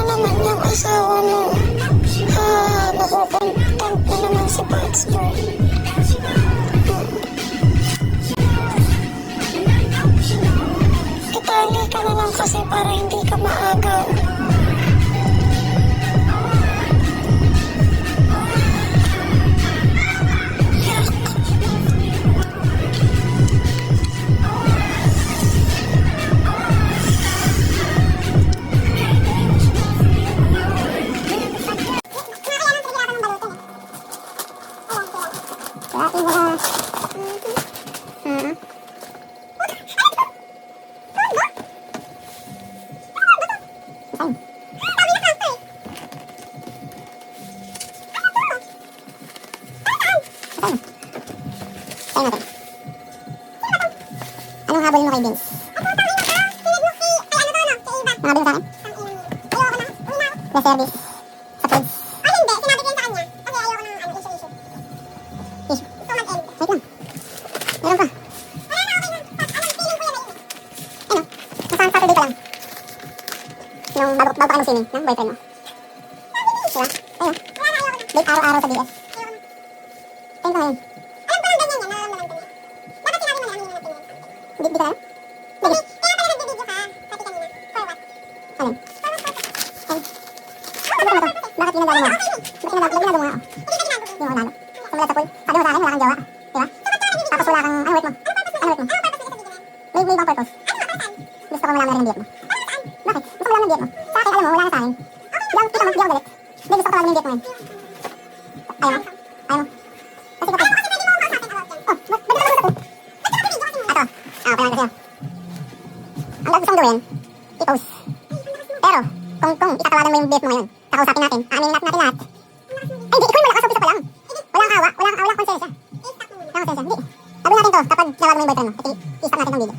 naman yung asawa mo. Nakukontent na naman si Baxter. Itali ka na lang kasi para hindi ka maagaw. Anong habol mo kay Vince? Mga Vince sa akin? Na service sa foods. Ay, hindi. Sinabi ko yun sa kanya. Kasi ayoko ng issue. Issue. So, mag-end. Wait lang. Meron pa. Wala na, okay na. Feeling ko yun na yun. Ano? Nasaan Saturday ka lang? Nung bago pa kayo swimming ng boyfriend mo. Diba? Ayun. Wala na, ayoko na. Date araw-araw sa BS. Ayoko na. Ayun ka ngayon. Alam ko lang ganyan yan. Nararamdaman ko yan. Dapat sinabi mo na lang yung opinion. Di ka lang? Hindi. Kaya pala nag-video ka. Pati kanina. For what? Alin? For what purpose? Ayun. Ano ba to? Bakit ginagawa mo? Bakit ginagawa mo nga? Hindi ka ginagawa. Hindi mo lalo. Tumula sa pool. Sabi mo sa akin, wala kang jowa. Diba? Tapos wala kang, ano work mo? Ano work mo? Ano purpose mo sa video na yan? May ibang purpose. Ano nga? Para saan? Gusto ko malaman na rin ang diet mo. Para saan? Bakit? Gusto ko malaman ang diet mo. Sa akin, alam mo, wala ka sa akin. Kita mo, di ako galit. Hindi, gusto ko tawagin yung diet mo ngayon. Ayaw mo? Ayaw mo? Kasi kapag... Kasi pwede mo akong kausapin about yan. Oh, ba't ka naman ako? Ba't ka video kasi mo? Ito. Kailangan kasi. Ang gusto kong gawin, i-post. Pero, kung itatawagan mo yung diet mo ngayon, kakausapin natin, aaminin natin lahat. Ay, hindi, ikaw yung malakas, umpisa pa lang. Walang awa, walang konsensya. I-stop mo muna. Walang konsensya, hindi. Sabi natin to, kapag nawag mo yung boyfriend mo, i-stop natin ang video.